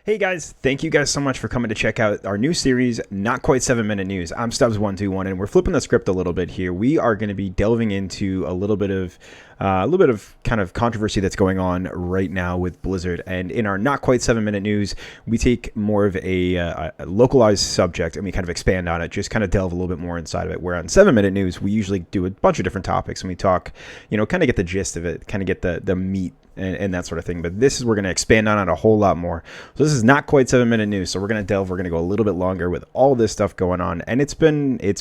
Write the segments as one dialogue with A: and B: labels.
A: Hey guys, thank you guys so much for coming to check out our new series, Not Quite 7 Minute News. I'm Stubbs121, and we're flipping the script a little bit here. We are going to be delving into a little bit of kind of controversy that's going on right now with Blizzard. And in our Not Quite 7 Minute News, we take more of a localized subject and we kind of expand on it, just kind of delve a little bit more inside of it. Where on 7 Minute News, we usually do a bunch of different topics and we talk, kind of get the gist of it, kind of get the meat and that sort of thing. But this is, we're going to expand on it a whole lot more. So this is Not Quite 7 Minute News. So we're going to go a little bit longer with all this stuff going on. And it's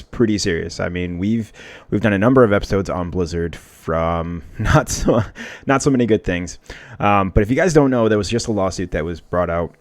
A: pretty serious. I mean, we've done a number of episodes on Blizzard from not so many good things. But if you guys don't know, there was just a lawsuit that was brought out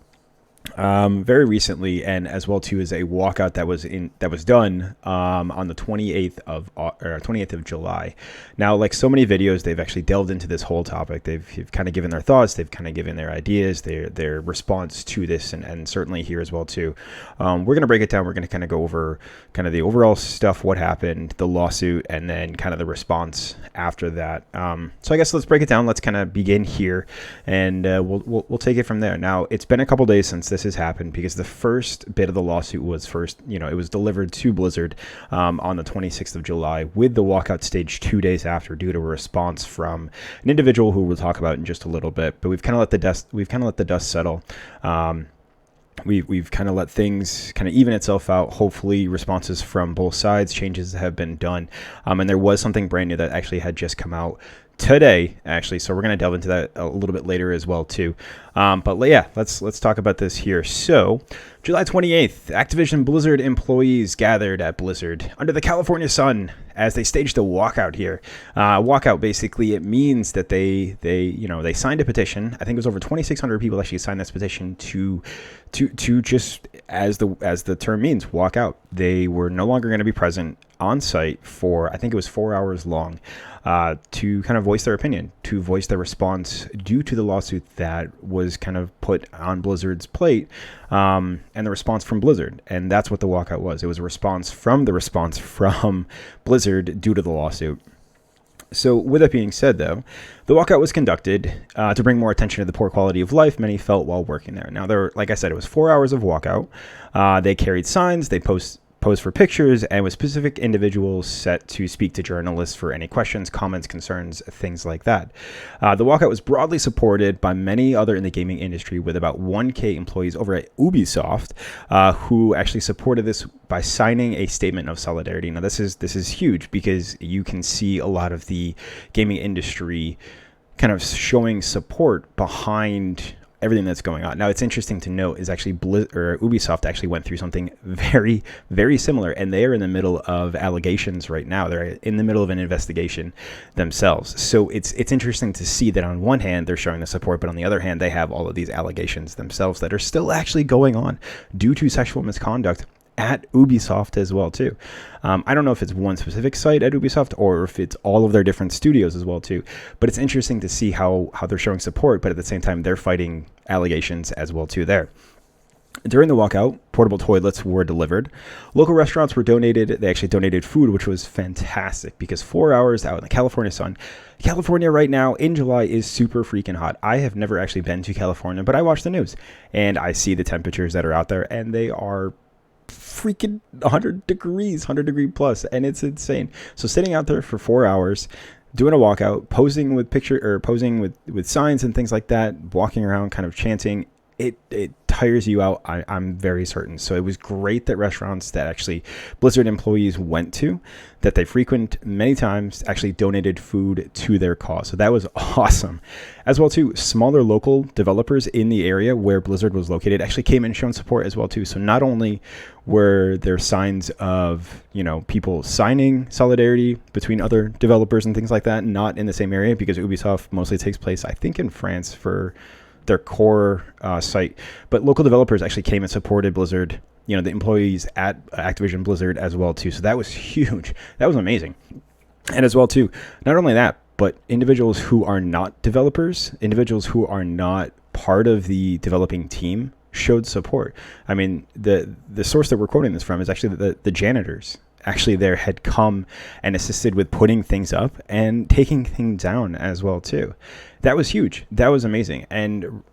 A: very recently, and as well too as a walkout that was done on the 28th of July. Now, like so many videos, they've actually delved into this whole topic. They've kind of given their thoughts, they've kind of given their ideas, their response to this, and certainly here as well too. We're going to break it down. We're going to kind of go over kind of the overall stuff, what happened, the lawsuit, and then kind of the response after that. So I guess let's break it down. Let's kind of begin here, and we'll take it from there. Now, it's been a couple days since this has happened, because the first bit of the lawsuit was it was delivered to Blizzard on the 26th of July with the walkout stage 2 days after, due to a response from an individual who we'll talk about in just a little bit. But we've kind of let the dust settle. We've kind of let things kind of even itself out. Hopefully responses from both sides, changes have been done, and there was something brand new that actually had just come out today, actually, so we're going to delve into that a little bit later as well too. But yeah, let's talk about this here. So July 28th, Activision Blizzard employees gathered at Blizzard under the California sun as they staged a walkout here. Walkout, basically, it means that they signed a petition. I think it was over 2,600 people actually signed this petition to just, as the term means, walk out. They were no longer going to be present on site for, I think it was 4 hours long, to kind of voice their opinion, to voice their response due to the lawsuit that was kind of put on Blizzard's plate, and the response from Blizzard. And that's what the walkout was. It was a response from Blizzard due to the lawsuit. So with that being said, though, the walkout was conducted to bring more attention to the poor quality of life many felt while working there. Now, like I said, it was 4 hours of walkout. They carried signs, they posed for pictures, and with specific individuals set to speak to journalists for any questions, comments, concerns, things like that. The walkout was broadly supported by many other in the gaming industry, with about 1K employees over at Ubisoft who actually supported this by signing a statement of solidarity. Now, this is huge, because you can see a lot of the gaming industry kind of showing support behind everything that's going on. Now, it's interesting to note is actually Ubisoft actually went through something very, very similar, and they are in the middle of allegations right now. They're in the middle of an investigation themselves. So it's interesting to see that on one hand they're showing the support, but on the other hand they have all of these allegations themselves that are still actually going on due to sexual misconduct at Ubisoft as well too. I don't know if it's one specific site at Ubisoft or if it's all of their different studios as well too, but it's interesting to see how they're showing support, but at the same time they're fighting allegations as well too there. During the walkout, portable toilets were delivered. Local restaurants were donated. They actually donated food, which was fantastic, because 4 hours out in the California sun. California right now in July is super freaking hot. I have never actually been to California, but I watch the news and I see the temperatures that are out there, and they are freaking 100 degree plus, and it's insane. So sitting out there for 4 hours doing a walkout, posing with signs and things like that, walking around kind of chanting, it tires you out, I'm very certain. So it was great that restaurants that actually Blizzard employees went to, that they frequent many times, actually donated food to their cause. So that was awesome. As well too, smaller local developers in the area where Blizzard was located actually came and shown support as well too. So not only were there signs of, people signing solidarity between other developers and things like that, not in the same area, because Ubisoft mostly takes place, I think, in France for their core site, but local developers actually came and supported Blizzard, the employees at Activision Blizzard as well too. So that was huge. That was amazing. And as well too, not only that, but individuals who are not developers, individuals who are not part of the developing team showed support. I mean, the source that we're quoting this from is actually the janitors actually there had come and assisted with putting things up and taking things down as well too. That was huge. That was amazing. And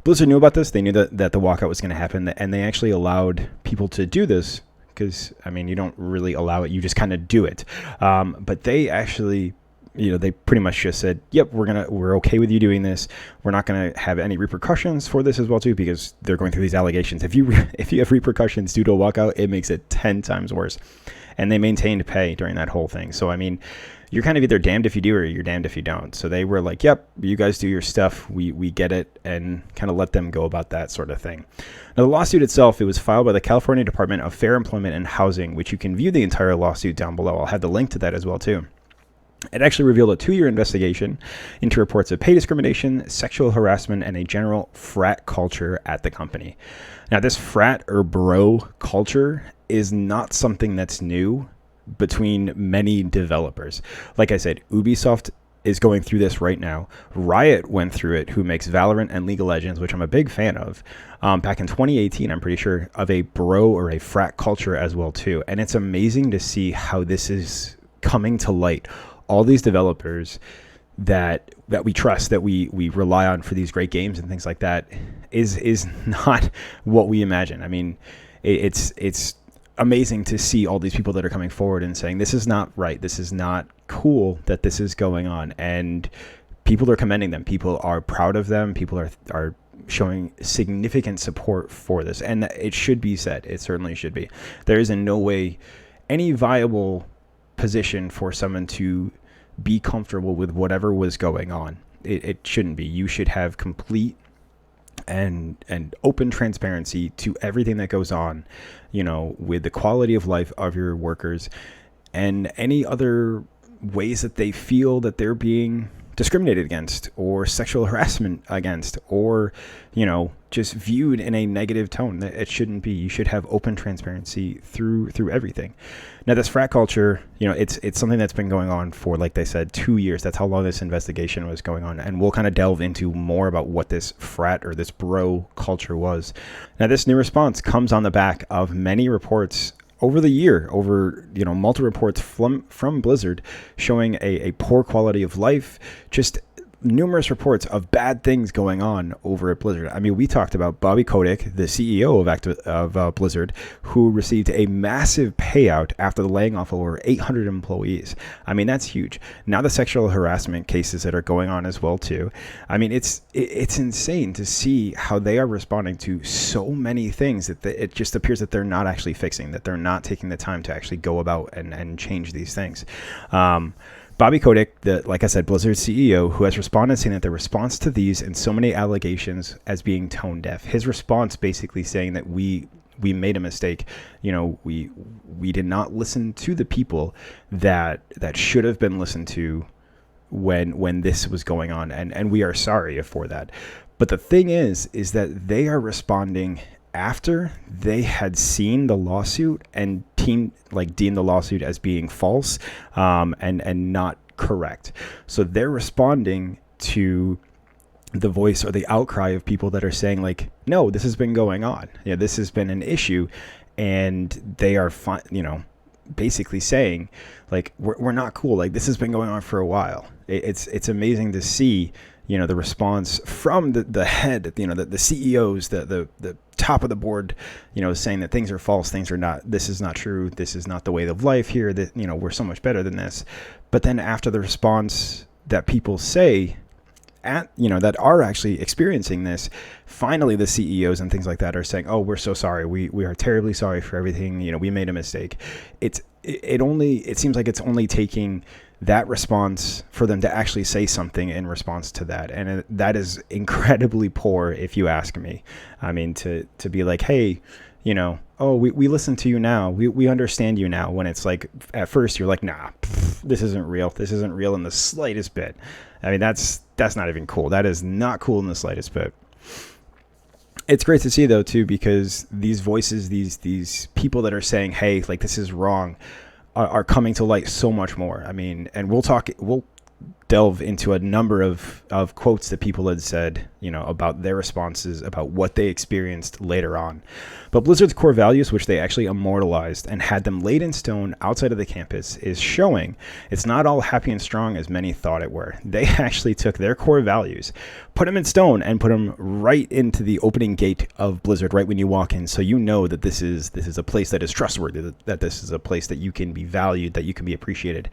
A: Blizzard knew about this. They knew that the walkout was going to happen, and they actually allowed people to do this because, you don't really allow it. You just kind of do it. But they actually, they pretty much just said, yep, we're okay with you doing this. We're not going to have any repercussions for this as well, too, because they're going through these allegations. If you have repercussions due to a walkout, it makes it 10 times worse. And they maintained pay during that whole thing. So, you're kind of either damned if you do or you're damned if you don't. So they were like, yep, you guys do your stuff. We get it, and kind of let them go about that sort of thing. Now, the lawsuit itself, it was filed by the California Department of Fair Employment and Housing, which you can view the entire lawsuit down below. I'll have the link to that as well, too. It actually revealed a 2-year investigation into reports of pay discrimination, sexual harassment, and a general frat culture at the company. Now, this frat or bro culture is not something that's new between many developers. Like I said, Ubisoft is going through this right now. Riot went through it, who makes Valorant and League of Legends, which I'm a big fan of. Back in 2018, I'm pretty sure, of a bro or a frat culture as well, too. And it's amazing to see how this is coming to light. All these developers that we trust, that we rely on for these great games and things like that, is not what we imagine. It's amazing to see all these people that are coming forward and saying, this is not right, this is not cool that this is going on. And people are commending them. People are proud of them. People are showing significant support for this. And it should be said. It certainly should be. There is in no way any viable position for someone to be comfortable with whatever was going on. It shouldn't be. You should have complete and open transparency to everything that goes on, with the quality of life of your workers and any other ways that they feel that they're being discriminated against or sexual harassment against, or, just viewed in a negative tone. It shouldn't be. You should have open transparency through everything. Now, this frat culture, it's something that's been going on for, like they said, 2 years. That's how long this investigation was going on. And we'll kind of delve into more about what this frat or this bro culture was. Now, this new response comes on the back of many reports over the year, multiple reports from Blizzard showing a poor quality of life, just numerous reports of bad things going on over at Blizzard. We talked about Bobby Kotick, the CEO of Blizzard, who received a massive payout after the laying off of over 800 employees. That's huge. Now the sexual harassment cases that are going on as well too. It's insane to see how they are responding to so many things that it just appears that they're not actually fixing, that they're not taking the time to actually go about and change these things. Bobby Kotick, like I said, Blizzard's CEO, who has responded saying that the response to these and so many allegations as being tone deaf. His response basically saying that we made a mistake. We did not listen to the people that should have been listened to when this was going on, and we are sorry for that. But the thing is that they are responding after they had seen the lawsuit and deemed the lawsuit as being false and not correct. So they're responding to the voice or the outcry of people that are saying no, this has been going on. This has been an issue, and they are basically saying we're not cool. This has been going on for a while. It's amazing to see the response from the head, the CEOs, the top of the board, saying that things are false, things are not, this is not true, this is not the way of life here, that, we're so much better than this. But then after the response that people say that are actually experiencing this, finally the CEOs and things like that are saying, oh, we're so sorry. We are terribly sorry for everything. We made a mistake. It seems like it's only taking that response for them to actually say something in response to that. And that is incredibly poor, if you ask me. To be like, hey, oh, we listen to you now. We understand you now. When it's at first you're like, nah, this isn't real. This isn't real in the slightest bit. That's not even cool. That is not cool in the slightest bit. It's great to see though too, because these voices, these people that are saying, hey, this is wrong, are coming to light so much more. And we'll delve into a number of quotes that people had said, about their responses, about what they experienced later on. But Blizzard's core values, which they actually immortalized and had them laid in stone outside of the campus, is showing it's not all happy and strong as many thought it were. They actually took their core values, put them in stone, and put them right into the opening gate of Blizzard right when you walk in, so you know that this is a place that is trustworthy, that this is a place that you can be valued, that you can be appreciated.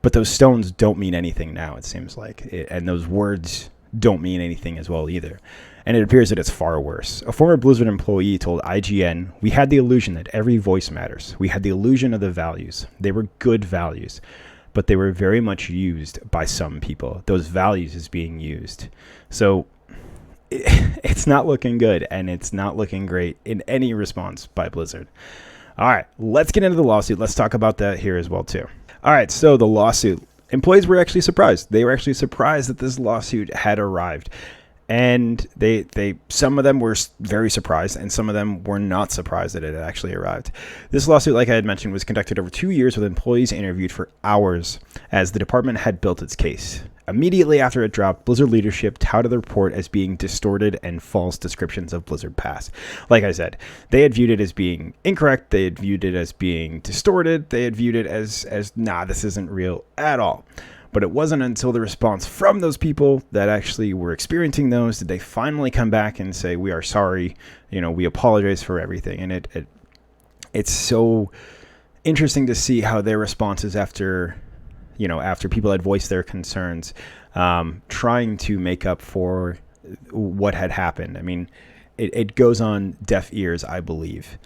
A: But those stones don't mean anything now, it seems like. And those words don't mean anything as well either. And it appears that it's far worse. A former Blizzard employee told IGN, "We had the illusion that every voice matters. We had the illusion of the values. They were good values, but they were very much used by some people. Those values is being used." So it's not looking good, and it's not looking great in any response by Blizzard. All right, let's get into the lawsuit. Let's talk about that here as well, too. All right, so the lawsuit. Employees were actually surprised. They were actually surprised that this lawsuit had arrived. And some of them were very surprised, and some of them were not surprised that it had actually arrived. This lawsuit, like I had mentioned, was conducted over 2 years with employees interviewed for hours as the department had built its case. Immediately after it dropped, Blizzard leadership touted the report as being distorted and false descriptions of Blizzard past. Like I said, they had viewed it as being incorrect. They had viewed it as being distorted. They had viewed it as this isn't real at all. But it wasn't until the response from those people that actually were experiencing those did they finally come back and say, "We are sorry. We apologize for everything." And it's so interesting to see how their responses after people had voiced their concerns, trying to make up for what had happened. I mean, it goes on deaf ears, I believe.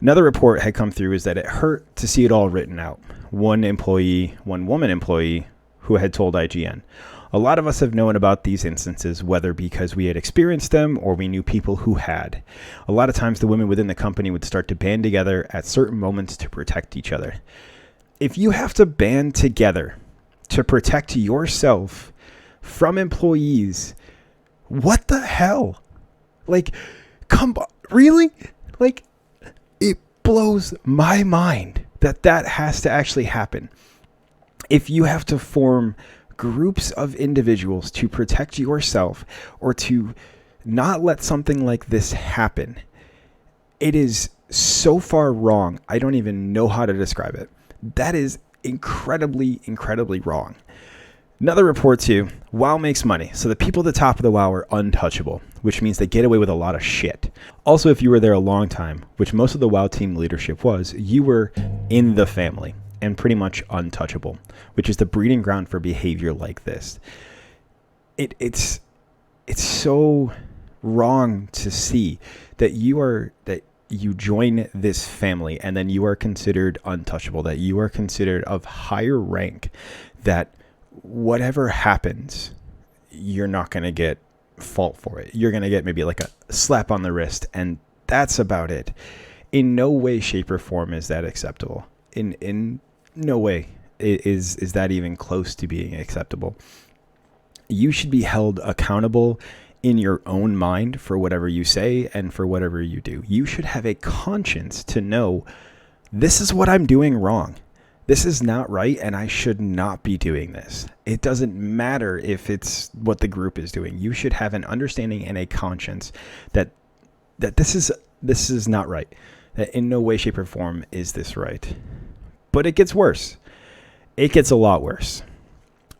A: Another report had come through is that it hurt to see it all written out. One woman employee who had told IGN, "A lot of us have known about these instances, whether because we had experienced them or we knew people who had. A lot of times the women within the company would start to band together at certain moments to protect each other." If you have to band together to protect yourself from employees, what the hell? Come on, really? It blows my mind that has to actually happen. If you have to form groups of individuals to protect yourself or to not let something like this happen, it is so far wrong. I don't even know how to describe it. That is incredibly, incredibly wrong. Another report too, WoW makes money, so the people at the top of the WoW are untouchable, which means they get away with a lot of shit. Also, if you were there a long time, which most of the WoW team leadership was, you were in the family and pretty much untouchable, which is the breeding ground for behavior like this. It's so wrong to see that you join this family and then you are considered untouchable, that you are considered of higher rank, that whatever happens, you're not going to get fault for it. You're going to get maybe like a slap on the wrist, and that's about it. In no way, shape, or form is that acceptable. In no way is that even close to being acceptable. You should be held accountable in your own mind for whatever you say and for whatever you do. You should have a conscience to know this is what I'm doing wrong. This is not right, and I should not be doing this. It doesn't matter if it's what the group is doing. You should have an understanding and a conscience that this is not right. That in no way, shape, or form is this right. But it gets worse. It gets a lot worse.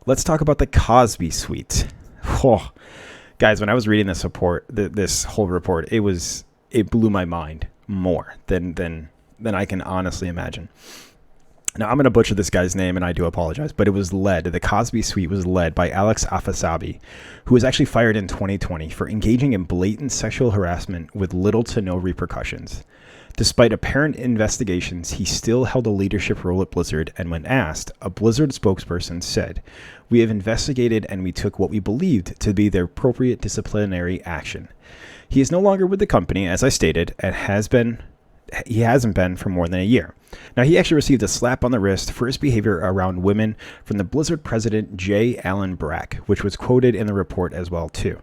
A: Let's talk about the Cosby Suite. Oh, guys, when I was reading this report, this whole report, it blew my mind more than I can honestly imagine. Now, I'm going to butcher this guy's name, and I do apologize, but the Cosby Suite was led by Alex Afasabi, who was actually fired in 2020 for engaging in blatant sexual harassment with little to no repercussions. Despite apparent investigations, he still held a leadership role at Blizzard, and when asked, a Blizzard spokesperson said, "We have investigated and we took what we believed to be the appropriate disciplinary action." He is no longer with the company, as I stated, and he hasn't been for more than a year. Now, he actually received a slap on the wrist for his behavior around women from the Blizzard president, J. Allen Brack, which was quoted in the report as well, too.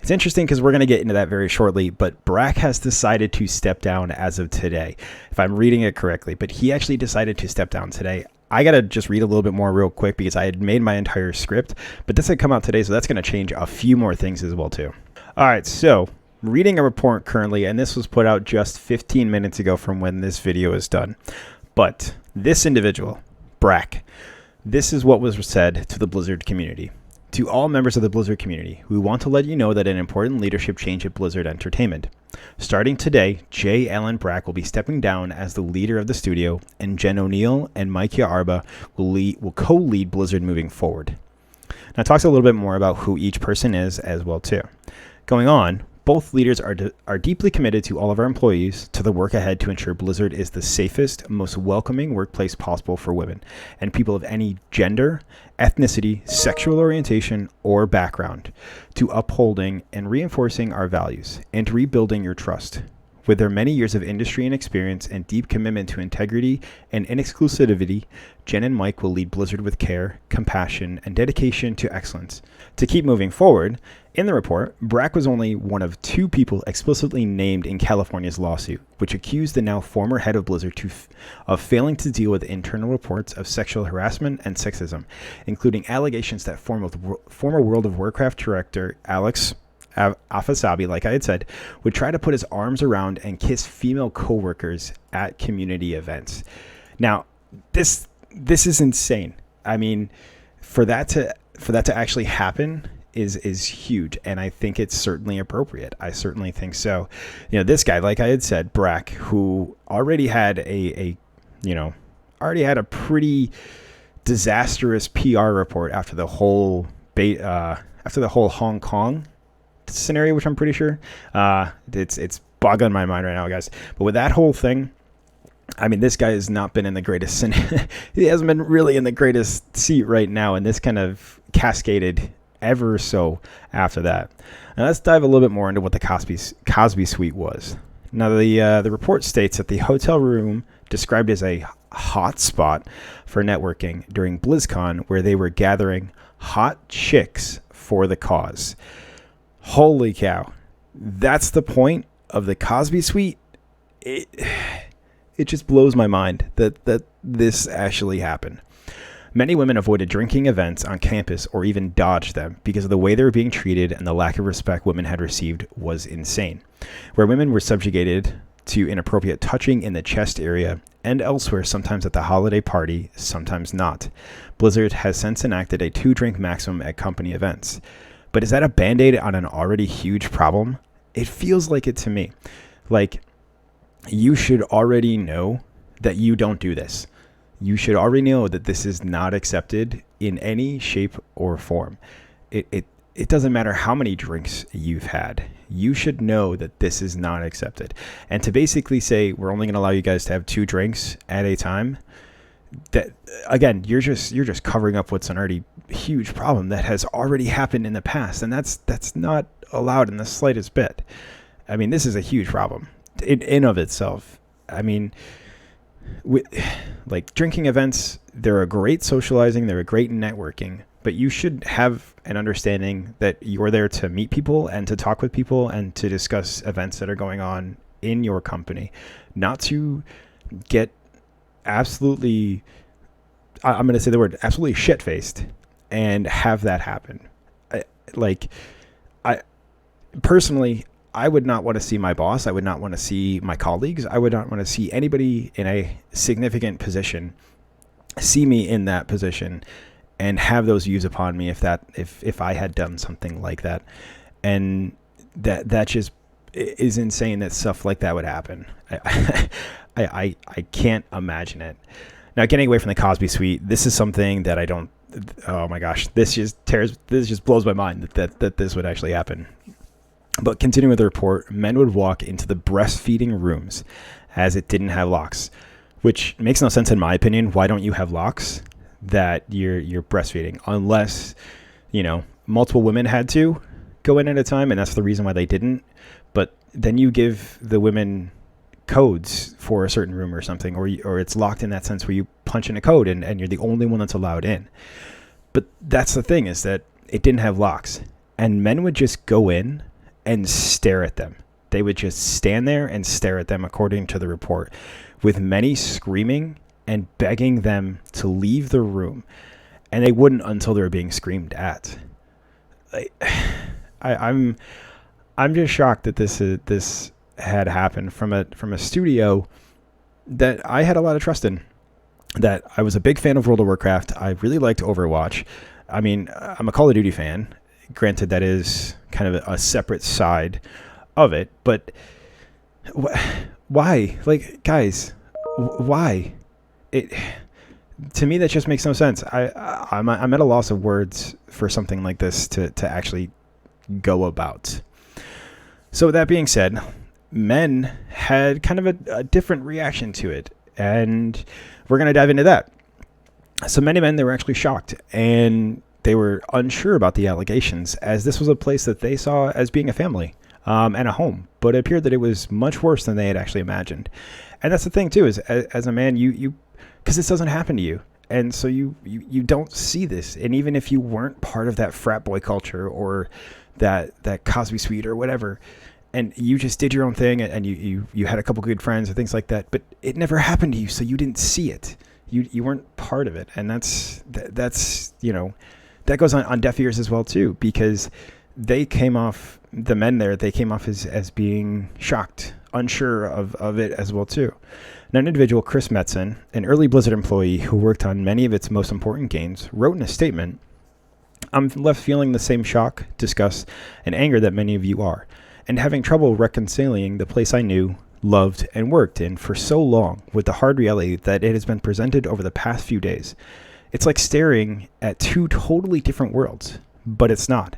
A: It's interesting because we're going to get into that very shortly, but Brack has decided to step down as of today, if I'm reading it correctly. But he actually decided to step down today. I got to just read a little bit more real quick because I had made my entire script, but this had come out today, so that's going to change a few more things as well too. All right, so reading a report currently, and this was put out just 15 minutes ago from when this video is done. But this individual, Brack, this is what was said to the Blizzard community. To all members of the Blizzard community, we want to let you know that an important leadership change at Blizzard Entertainment. Starting today, J. Allen Brack will be stepping down as the leader of the studio, and Jen O'Neill and Micah Arba will co-lead Blizzard moving forward. Now, it talks a little bit more about who each person is as well too. Going on, both leaders are deeply committed to all of our employees, to the work ahead to ensure Blizzard is the safest, most welcoming workplace possible for women and people of any gender, ethnicity, sexual orientation, or background, to upholding and reinforcing our values, and to rebuilding your trust. With their many years of industry and experience and deep commitment to integrity and inexclusivity, Jen and Mike will lead Blizzard with care, compassion, and dedication to excellence. To keep moving forward, in the report, Brack was only one of 2 people explicitly named in California's lawsuit, which accused the now former head of Blizzard of failing to deal with internal reports of sexual harassment and sexism, including allegations that former World of Warcraft director Alex Afasabi, like I had said, would try to put his arms around and kiss female coworkers at community events. Now, this is insane. I mean, for that to actually happen is huge, and I think it's certainly appropriate. I certainly think so. You know, this guy, like I had said, Brack, who already had a pretty disastrous PR report after the whole Hong Kong scenario, which I'm pretty sure it's boggling my mind right now, guys. But with that whole thing, I mean, this guy has not been in the greatest he hasn't been really in the greatest seat right now, and this kind of cascaded ever so after that. Now let's dive a little bit more into what the Cosby Suite was. Now the report states that the hotel room described as a hot spot for networking during BlizzCon, where they were gathering hot chicks for the cause. Holy cow. That's the point of the Cosby Suite. It just blows my mind that this actually happened. Many women avoided drinking events on campus or even dodged them because of the way they were being treated, and the lack of respect women had received was insane. Where women were subjugated to inappropriate touching in the chest area and elsewhere, sometimes at the holiday party, sometimes not. Blizzard has since enacted a 2-drink maximum at company events. But is that a band-aid on an already huge problem? It feels like it to me. Like, you should already know that you don't do this. You should already know that this is not accepted in any shape or form. It doesn't matter how many drinks you've had. You should know that this is not accepted. And to basically say, we're only going to allow you guys to have 2 drinks at a time, that, again, you're just covering up what's an already huge problem that has already happened in the past, and that's not allowed in the slightest bit. I mean, this is a huge problem in of itself. I mean, like, drinking events, they're a great socializing, they're a great networking, but you should have an understanding that you're there to meet people and to talk with people and to discuss events that are going on in your company, not to get absolutely, I'm going to say the word, absolutely shit-faced and have that happen. Personally, I would not want to see my boss. I would not want to see my colleagues. I would not want to see anybody in a significant position see me in that position and have those views upon me if I had done something like that. And that just is insane that stuff like that would happen. I can't imagine it. Now, getting away from the Cosby Suite, this is something that I don't. Oh my gosh, this just blows my mind that this would actually happen. But continuing with the report, men would walk into the breastfeeding rooms as it didn't have locks, which makes no sense in my opinion. Why don't you have locks that you're breastfeeding? Unless, multiple women had to go in at a time, and that's the reason why they didn't. But then you give the women codes for a certain room or something, or it's locked in that sense where you punch in a code and you're the only one that's allowed in. But that's the thing, is that it didn't have locks, and men would just go in and stare at them. They would just stand there and stare at them, according to the report, with many screaming and begging them to leave the room, and they wouldn't until they were being screamed at. I'm just shocked that this had happened from a studio that I had a lot of trust in. That I was a big fan of World of Warcraft. I really liked Overwatch. I mean, I'm a Call of Duty fan. Granted, that is kind of a separate side of it. But why? Like, guys, why? To me, that just makes no sense. I'm at a loss of words for something like this to actually go about. So with that being said, men had kind of a different reaction to it. And we're going to dive into that. So many men, they were actually shocked, and they were unsure about the allegations, as this was a place that they saw as being a family and a home. But it appeared that it was much worse than they had actually imagined. And that's the thing, too, is as a man, you because this doesn't happen to you. And so you don't see this. And even if you weren't part of that frat boy culture or that Cosby Suite or whatever, and you just did your own thing, and you had a couple good friends or things like that, but it never happened to you, so you didn't see it. You weren't part of it, and that's that goes on deaf ears as well too, because the men there came off as being shocked, unsure of it as well too. Now, an individual, Chris Metzen, an early Blizzard employee who worked on many of its most important games, wrote in a statement, "I'm left feeling the same shock, disgust, and anger that many of you are, and having trouble reconciling the place I knew, loved, and worked in for so long with the hard reality that it has been presented over the past few days. It's like staring at two totally different worlds, but it's not.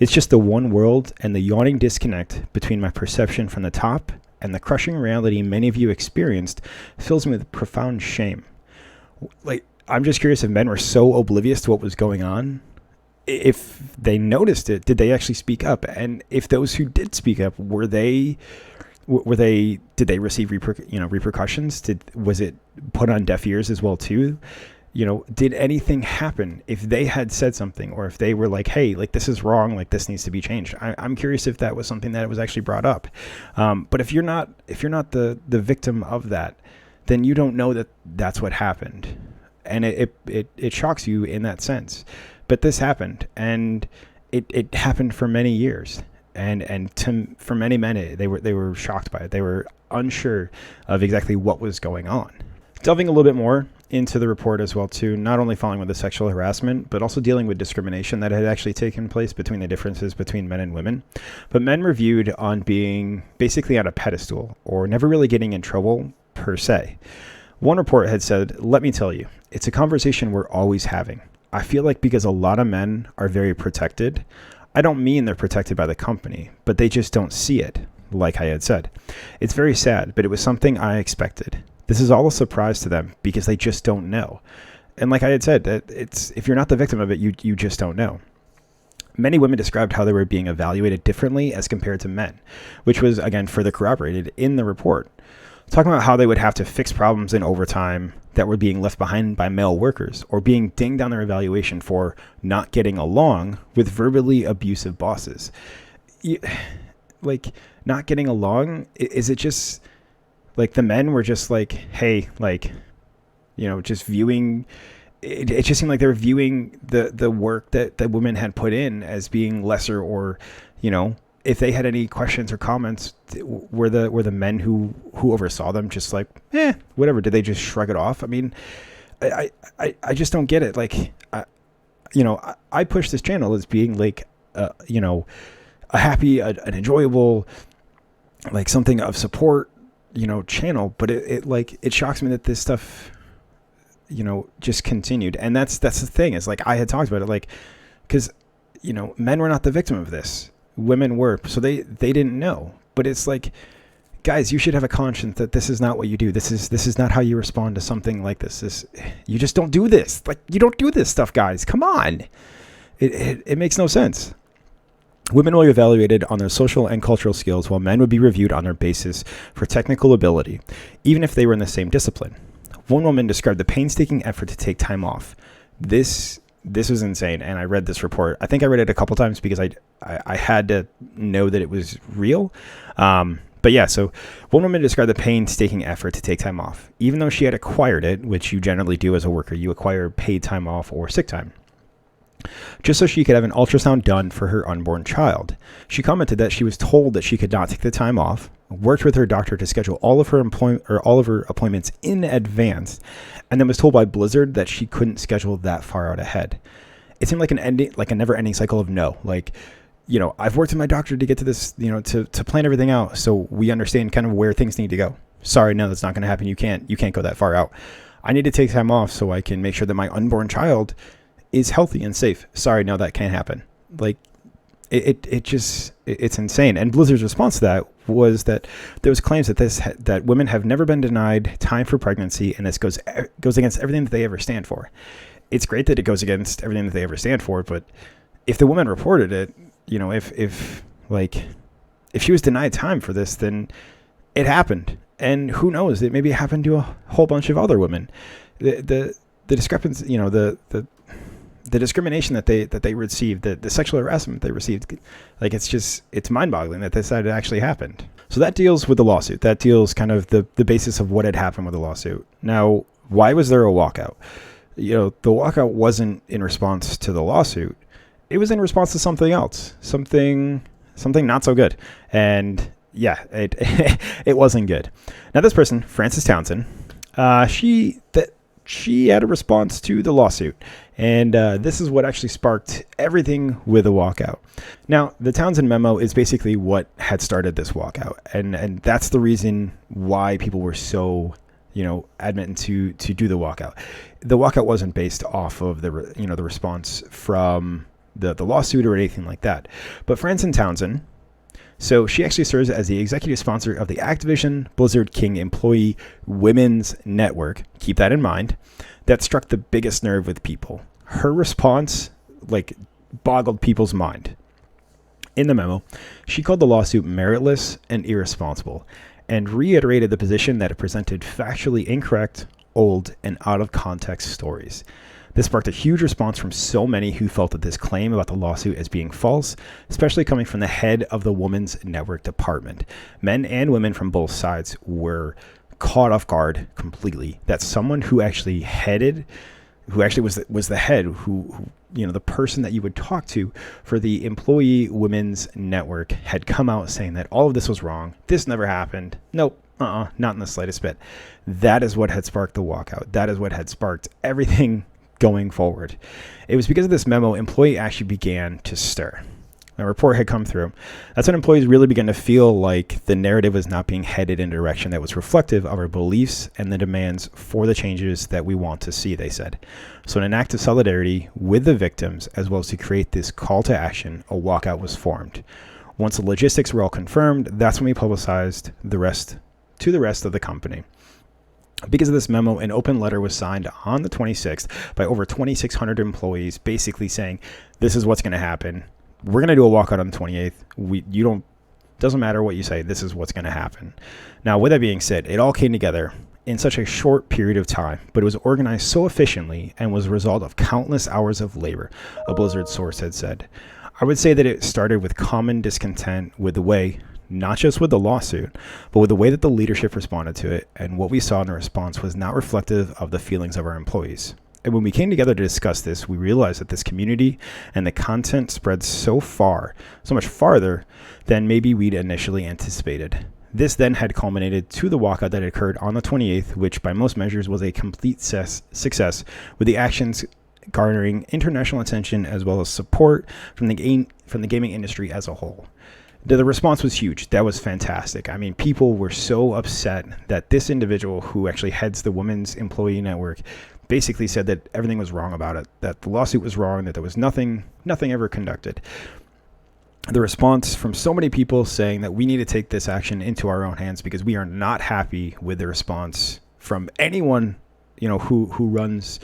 A: It's just the one world, and the yawning disconnect between my perception from the top and the crushing reality many of you experienced fills me with profound shame." Like, I'm just curious if men were so oblivious to what was going on. If they noticed it, did they actually speak up? And if those who did speak up, did they receive repercussions? Was it put on deaf ears as well too? Did anything happen if they had said something, or if they were like, hey, like, this is wrong, like, this needs to be changed? I'm curious if that was something that was actually brought up. But if you're not the victim of that, then you don't know that that's what happened. And it shocks you in that sense. But this happened, and it happened for many years, and for many men, they were shocked by it. They were unsure of exactly what was going on. Delving a little bit more into the report as well too, not only following with the sexual harassment, but also dealing with discrimination that had actually taken place between the differences between men and women. But men were viewed on being basically on a pedestal, or never really getting in trouble per se. One report had said, "Let me tell you, it's a conversation we're always having. I feel like because a lot of men are very protected, I don't mean they're protected by the company, but they just don't see it, like I had said. It's very sad, but it was something I expected. This is all a surprise to them because they just don't know." And like I had said, if you're not the victim of it, you just don't know. Many women described how they were being evaluated differently as compared to men, which was, again, further corroborated in the report. Talking about how they would have to fix problems in overtime that were being left behind by male workers, or being dinged on their evaluation for not getting along with verbally abusive bosses. Like, not getting along, is it just like the men were just like, hey, like, just viewing it just seemed like they were viewing the work that women had put in as being lesser, or if they had any questions or comments, were the men who oversaw them just like, whatever? Did they just shrug it off? I mean, I just don't get it. Like, I push this channel as being like, a happy, an enjoyable, like something of support, channel. But it shocks me that this stuff, just continued. And that's the thing, is like I had talked about it, like, because, men were not the victim of this. Women were, so they didn't know. But it's like, guys, you should have a conscience that this is not what you do. This is not how you respond to something like this. You just don't do this. Like, you don't do this stuff, guys. Come on. It makes no sense. Women will be evaluated on their social and cultural skills, while men would be reviewed on their basis for technical ability, even if they were in the same discipline. One woman described the painstaking effort to take time off. This was insane, and I read this report. I think I read it a couple times because I had to know that it was real. But yeah, so one woman described the painstaking effort to take time off, even though she had acquired it, which you generally do as a worker. You acquire paid time off or sick time, just so she could have an ultrasound done for her unborn child. She commented that she was told that she could not take the time off, worked with her doctor to schedule all of her appointments in advance, and then was told by Blizzard that she couldn't schedule that far out ahead. It seemed like a never-ending cycle of no. Like, I've worked with my doctor to get to this, to plan everything out, so we understand kind of where things need to go. Sorry, no, that's not going to happen. You can't go that far out. I need to take time off so I can make sure that my unborn child is healthy and safe. Sorry, no, that can't happen. Like, it's insane. And Blizzard's response to that was that there was claims that women have never been denied time for pregnancy, and this goes against everything that they ever stand for. It's great that it goes against everything that they ever stand for, but if the woman reported it, if she was denied time for this, then it happened. And who knows, it maybe happened to a whole bunch of other women. The discrepancy, the discrimination that they received, the sexual harassment they received, like, it's mind-boggling that this had actually happened. So that deals with the lawsuit. That deals kind of the basis of what had happened with the lawsuit. Now, why was there a walkout? The walkout wasn't in response to the lawsuit. It was in response to something else, something not so good. And yeah, it wasn't good. Now, this person, Frances Townsend, she had a response to the lawsuit. And this is what actually sparked everything with the walkout. Now, the Townsend memo is basically what had started this walkout. And that's the reason why people were so, adamant to do the walkout. The walkout wasn't based off of the response from the lawsuit or anything like that. But Frances Townsend, so she actually serves as the executive sponsor of the Activision Blizzard King Employee Women's Network. Keep that in mind. That struck the biggest nerve with people. Her response, boggled people's mind. In the memo, she called the lawsuit meritless and irresponsible, and reiterated the position that it presented factually incorrect, old, and out-of-context stories. This sparked a huge response from so many who felt that this claim about the lawsuit as being false, especially coming from the head of the Women's Network department. Men and women from both sides were caught off guard completely that someone who actually was the head, who the person that you would talk to for the Employee Women's Network, had come out saying that all of this was wrong. This never happened. Nope. Not in the slightest bit. That is what had sparked the walkout. That is what had sparked everything going forward. It was because of this memo, employee actually began to stir. A report had come through. That's when employees really began to feel like the narrative was not being headed in a direction that was reflective of our beliefs and the demands for the changes that we want to see, they said. So in an act of solidarity with the victims, as well as to create this call to action, a walkout was formed. Once the logistics were all confirmed, that's when we publicized the rest of the company. Because of this memo, an open letter was signed on the 26th by over 2,600 employees, basically saying, this is what's going to happen. We're going to do a walkout on the 28th. Doesn't matter what you say, this is what's going to happen. Now, with that being said, it all came together in such a short period of time, but it was organized so efficiently and was a result of countless hours of labor, a Blizzard source had said. I would say that it started with common discontent with the way, not just with the lawsuit, but with the way that the leadership responded to it, and what we saw in the response was not reflective of the feelings of our employees. And when we came together to discuss this, we realized that this community and the content spread so much farther than maybe we'd initially anticipated. This then had culminated to the walkout that occurred on the 28th, which by most measures was a complete success, with the actions garnering international attention as well as support from the gaming industry as a whole. The response was huge. That was fantastic. I mean, people were so upset that this individual who actually heads the Women's Employee Network basically said that everything was wrong about it, that the lawsuit was wrong, that there was nothing ever conducted. The response from so many people saying that we need to take this action into our own hands because we are not happy with the response from anyone, who runs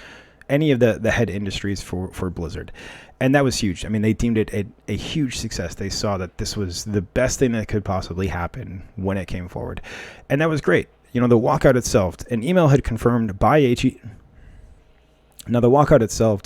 A: any of the head industries for Blizzard. And that was huge. I mean, they deemed it a huge success. They saw that this was the best thing that could possibly happen when it came forward. And that was great. The walkout itself, an email had confirmed by Now, the walkout itself,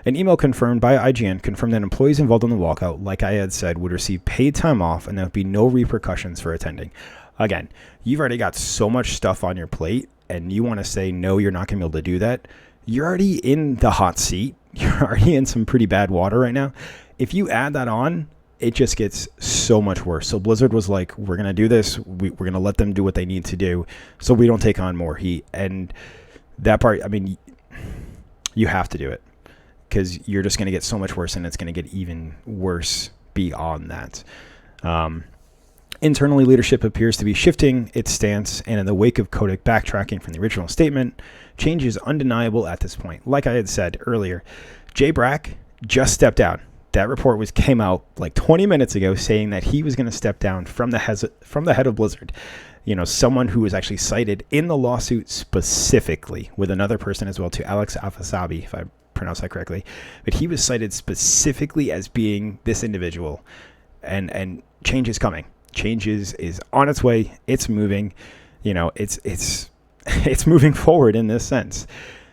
A: an email confirmed by IGN confirmed that employees involved in the walkout, like I had said, would receive paid time off and there would be no repercussions for attending. Again, you've already got so much stuff on your plate and you want to say, no, you're not going to be able to do that. You're already in the hot seat. You're already in some pretty bad water right now. If you add that on, it just gets so much worse. So Blizzard was like, we're going to do this. We're going to let them do what they need to do so we don't take on more heat. And that part, I mean, you have to do it because you're just going to get so much worse and it's going to get even worse beyond that. Internally, leadership appears to be shifting its stance, and in the wake of Kotick backtracking from the original statement, change is undeniable at this point. Like I had said earlier, Jay Brack just stepped down. That report came out like 20 minutes ago saying that he was going to step down from the head of Blizzard. You know, someone who was actually cited in the lawsuit specifically with another person as well, to Alex Afasabi, if I pronounce that correctly. But he was cited specifically as being this individual, and change is coming. Change is on its way. It's moving. You know, it's moving forward in this sense.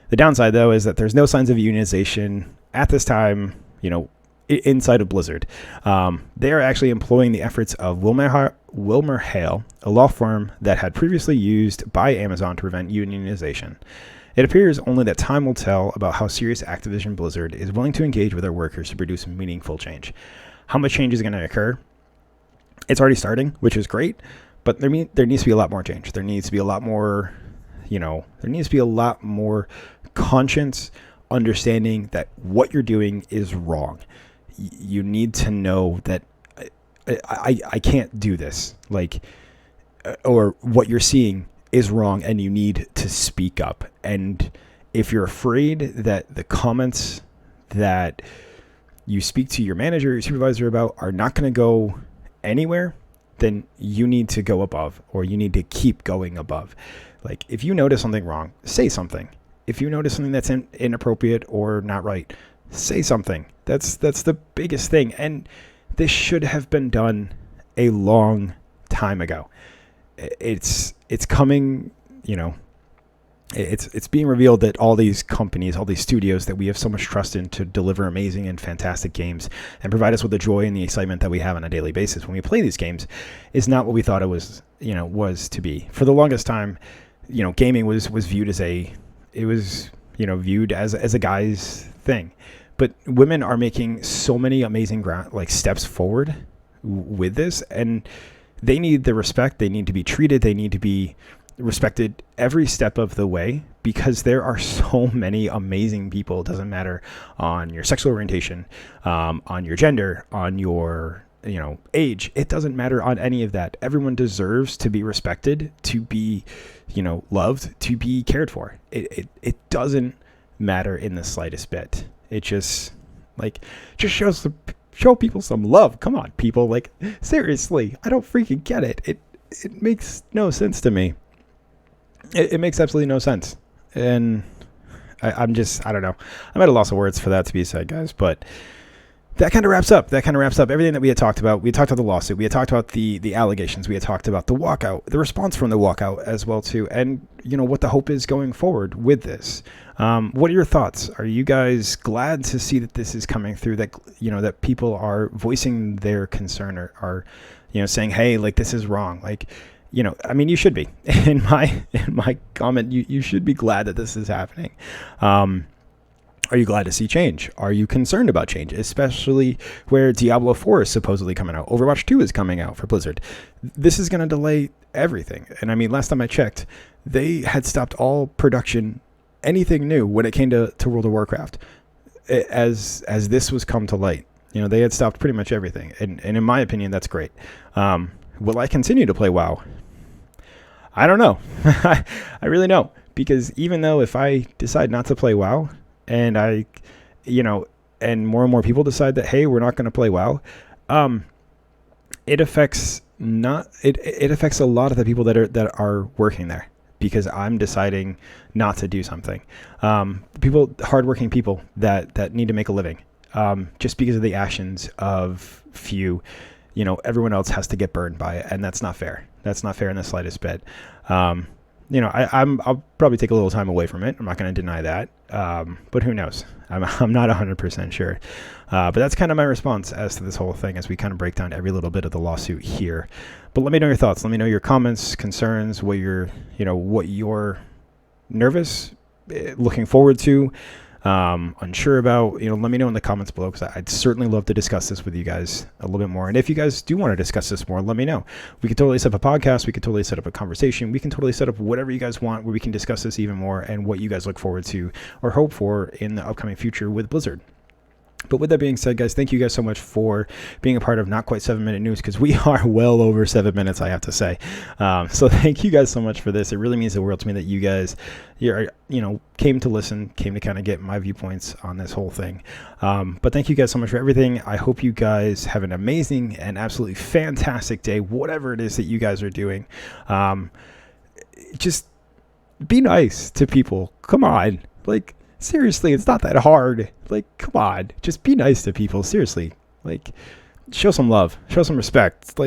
A: The downside, though, is that there's no signs of unionization at this time, you know, inside of Blizzard. They are actually employing the efforts of Wilmer Hale, a law firm that had previously used by Amazon to prevent unionization. It appears only that time will tell about how serious Activision Blizzard is willing to engage with their workers to produce meaningful change. How much change is going to occur? It's already starting, which is great, but there needs to be a lot more change. There needs to be a lot more, there needs to be a lot more conscious understanding that what you're doing is wrong. You need to know that I can't do this, or what you're seeing is wrong, and you need to speak up. And if you're afraid that the comments that you speak to your manager, your supervisor about are not going to go anywhere, then you need to go above, or you need to keep going above. Like, if you notice something wrong, say something. If you notice something that's inappropriate or not right, say something. That's the biggest thing. And this should have been done a long time ago. It's coming, it's being revealed that all these companies, all these studios that we have so much trust in to deliver amazing and fantastic games and provide us with the joy and the excitement that we have on a daily basis when we play these games is not what we thought it was, was to be. For the longest time, gaming was viewed as viewed as a guy's thing. But women are making so many amazing steps forward with this, and they need the respect. They need to be treated. They need to be respected every step of the way, because there are so many amazing people. It doesn't matter on your sexual orientation, on your gender, on your age. It doesn't matter on any of that. Everyone deserves to be respected, to be loved, to be cared for. It doesn't matter in the slightest bit. It just show people some love. Come on, people. Seriously, I don't freaking get it. It makes no sense to me. It makes absolutely no sense. And I don't know. I'm at a loss of words for that to be said, guys. But that kind of wraps up everything that we had talked about. We had talked about the lawsuit. We had talked about the allegations. We had talked about the walkout, the response from the walkout as well, too. And, what the hope is going forward with this. What are your thoughts? Are you guys glad to see that this is coming through, that, that people are voicing their concern or are, saying, hey, this is wrong. You should be. In my comment, you should be glad that this is happening. Are you glad to see change? Are you concerned about change, especially where Diablo 4 is supposedly coming out? Overwatch 2 is coming out for Blizzard. This is going to delay everything. And last time I checked, they had stopped all production, anything new when it came to World of Warcraft, as this was come to light. They had stopped pretty much everything. And in my opinion, that's great. Will I continue to play WoW? I don't know. I really don't. Because even though if I decide not to play WoW, and and more and more people decide that, hey, we're not going to play WoW, it affects a lot of the people that are working there, because I'm deciding not to do something. Hardworking people that need to make a living, just because of the actions of few, everyone else has to get burned by it, and that's not fair. That's not fair in the slightest bit. I'll probably take a little time away from it. I'm not going to deny that. But who knows? I'm not 100% sure. But that's kind of my response as to this whole thing as we kind of break down every little bit of the lawsuit here. But let me know your thoughts. Let me know your comments, concerns, what you're nervous, looking forward to, unsure about. Let me know in the comments below, because I'd certainly love to discuss this with you guys a little bit more. And if you guys do want to discuss this more, let me know. We could totally set up a podcast. We could totally set up a conversation. We can totally set up whatever you guys want where we can discuss this even more and what you guys look forward to or hope for in the upcoming future with Blizzard. But with that being said, guys, thank you guys so much for being a part of Not Quite 7-Minute News, because we are well over 7 minutes, I have to say. So thank you guys so much for this. It really means the world to me that you guys, came to listen, came to kind of get my viewpoints on this whole thing. But thank you guys so much for everything. I hope you guys have an amazing and absolutely fantastic day, whatever it is that you guys are doing. Just be nice to people. Come on. Seriously, it's not that hard. Come on. Just be nice to people. Seriously. Show some love. Show some respect.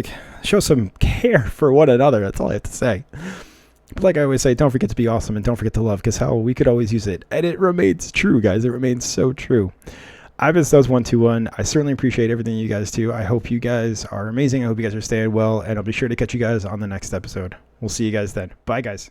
A: Show some care for one another. That's all I have to say. But like I always say, don't forget to be awesome and don't forget to love, because hell, we could always use it. And it remains true, guys. It remains so true. I've been Stubbs121. I certainly appreciate everything you guys do. I hope you guys are amazing. I hope you guys are staying well. And I'll be sure to catch you guys on the next episode. We'll see you guys then. Bye, guys.